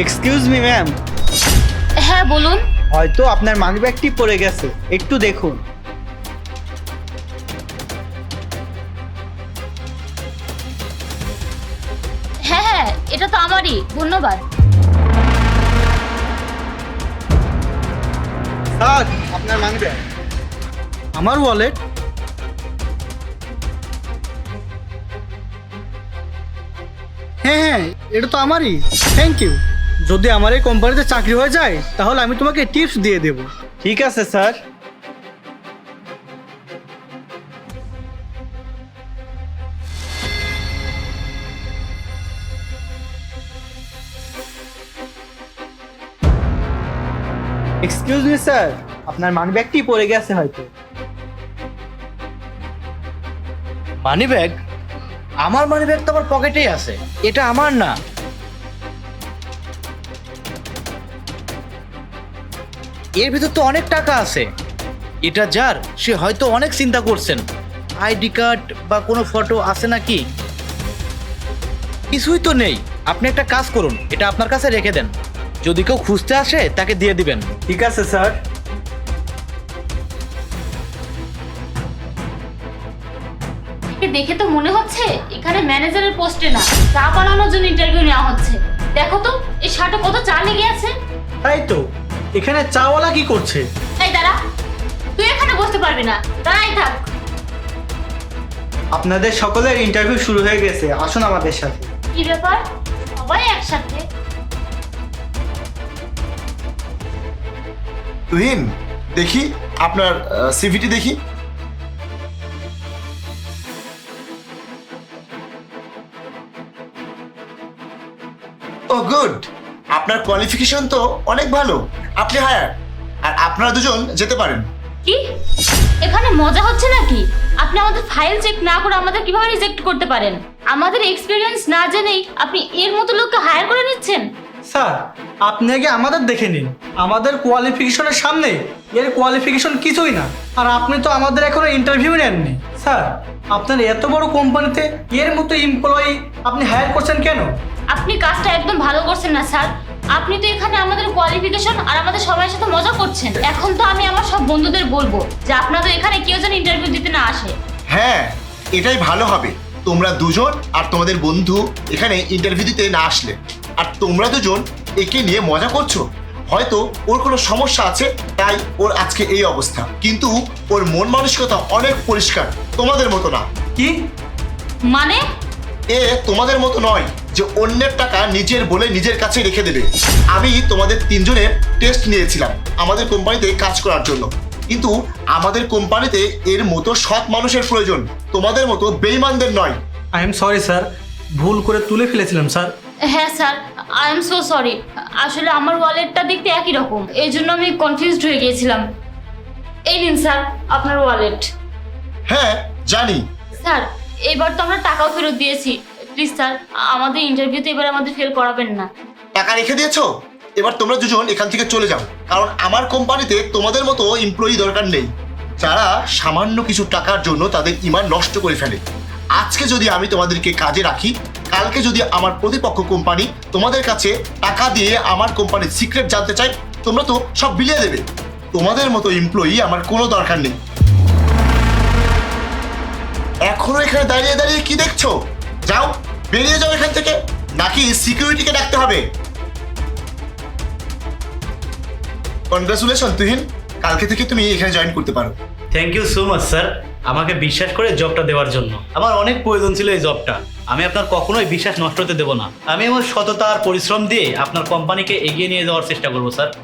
Excuse me ma'am, হ্যাঁ বলুন। হয়তো আপনার মানিব্যাগটি পড়ে গেছে, একটু দেখুন। হ্যাঁ হ্যাঁ, এটা তো আমারই, ধন্যবাদ। স্যার, আপনার মানিব্যাগ। আমার ওয়ালেট। হ্যাঁ হ্যাঁ, এটা তো আমারই। Thank you. যদি আমার এই কোম্পানিতে চাকরি হয়ে যায় তাহলে আমি তোমাকে টিপস দিয়ে দেব। ঠিক আছে স্যার। এক্সকিউজ মি স্যার, আপনার মানিব্যাগটি পড়ে গেছে হয়তো। Money bag? আমার মানি ব্যাগ তো আমার পকেটেই আছে, এটা আমার না। এর ভিতর তো অনেক টাকা আছে, এটা যার সে হয়তো অনেক চিন্তা করছেন। আইডি কার্ড বা কোনো ফটো আছে নাকি? কিছুই তো নেই। আপনি একটা কাজ করুন, এটা আপনার কাছে রেখে দেন, যদি কেউ খুঁজতে আসে তাকে দিয়ে দিবেন। ঠিক আছে স্যার। একে দেখে তো মনে হচ্ছে এখানে ম্যানেজারের পোস্টে না, চা বানানোর জন্য ইন্টারভিউ নেওয়া হচ্ছে। দেখো তো এই শার্টে কত চা লেগে আছে। তাই তো, এখানে চাওয়ালা কি করছে? এই দাঁড়া, তুই এখানে বসতে পারবি না, দাঁড়াই থাক। আপনাদের সকলের ইন্টারভিউ শুরু হয়ে গেছে, আসুন আমাদের সাথে। কি ব্যাপার, সবাই একসাথে? তুহিন, দেখি আপনার সিভিটি দেখি। ও গুড, আপনার কোয়ালিফিকেশন তো অনেক ভালো, আপনি হায়ার। আর আপনারা দুজন যেতে পারেন। কি এখানে মজা হচ্ছে নাকি? আপনি আমাদের ফাইল চেক না করে আমাদের কিভাবে রিজেক্ট করতে পারেন? আমাদের এক্সপিরিয়েন্স না জেনেই আপনি এর মতো লোককে হায়ার করে নিচ্ছেন? স্যার, আপনি আগে আমাদের দেখে নিন। আমাদের কোয়ালিফিকেশনের সামনে এর কোয়ালিফিকেশন কিছুই না। আর আপনি তো আমাদের এখনো ইন্টারভিউ নেননি। স্যার, আপনার এত বড় কোম্পানিতে এর মতো এমপ্লয়ি আপনি হায়ার করছেন কেন? আপনি কাজটা একদম ভালো করছেন না স্যার। আপনি তো এখানে আমাদের কোয়ালিফিকেশন আর আমাদের সবার সাথে মজা করছেন। এখন তো আমি আমার সব বন্ধুদের বলবো যে আপনাদের এখানে কেউ যেন ইন্টারভিউ দিতে না আসে। হ্যাঁ, এটাই ভালো হবে। তোমরা দুজন আর তোমাদের বন্ধু এখানে ইন্টারভিউ দিতে না আসলে। আর তোমরা দুজন একে নিয়ে মজা করছো। হয়তো ওর কোনো সমস্যা আছে, তাই ওর আজকে এই অবস্থা। কিন্তু ওর মন মানসিকতা অনেক পরিষ্কার, তোমাদের মতো না। কি মানে? এ তোমাদের মতো নয় যে অন্যের টাকা নিজের বলে নিজের কাছে রেখে দেবে। আমি তোমাদের তিনজনের টেস্ট নিয়েছিলাম আমাদের কোম্পানিতে কাজ করার জন্য, কিন্তু আমাদের কোম্পানিতে এর মতো সৎ মানুষের প্রয়োজন, তোমাদের মতো বেঈমানদের নয়। আই এম সরি স্যার, ভুল করে তুলে ফেলেছিলাম স্যার। হ্যাঁ sir, I am so sorry. আসলে আমার ওয়ালেটটা দেখতে একই রকম, এই জন্য আমি কনফিউজড হয়ে গিয়েছিলাম। এই নিন স্যার আপনার ওয়ালেট। হ্যাঁ জানি। স্যার, এবার তো আমরা টাকাও ফেরত দিয়েছি। প্লিজ স্যার, আমাদের ইন্টারভিউতে এবার আমাদের ফেল করাবেন না। টাকা রেখে দিয়েছো, এবার তোমরা দুজন এখান থেকে চলে যাও। কারণ আমার কোম্পানিতে তোমাদের মতো এমপ্লয়ি দরকার নেই, যারা সামান্য কিছু টাকার জন্য তাদের ঈমান নষ্ট করে ফেলে। আজকে যদি আমি তোমাদেরকে কাজে রাখি, কালকে যদি আমার প্রতিপক্ষ কোম্পানি তোমাদের কাছে টাকা দিয়ে আমার কোম্পানির সিক্রেট জানতে চায়, তোমরা তো সব বিলিয়ে দেবে। তোমাদের মতো এমপ্লয়ি আমার কোনো দরকার নেই। এখনো এখানে দাঁড়িয়ে দাঁড়িয়ে কি দেখছো? যাও, বেরিয়ে যাও এখান থেকে, নাকি সিকিউরিটিকে ডাকতে হবে? কনগ্রাচুলেশন তুহিন, কালকে থেকে তুমি এখানে জয়েন করতে পারো। Thank you so much sir, আমাকে বিশ্বাস করে জবটা দেওয়ার জন্য। আমার অনেক প্রয়োজন ছিল এই জবটা। আমি আপনার কখনোই বিশ্বাস নষ্ট হতে দেবো না। আমি আমার সততা আর পরিশ্রম দিয়ে আপনার কোম্পানিকে এগিয়ে নিয়ে যাওয়ার চেষ্টা করবো স্যার।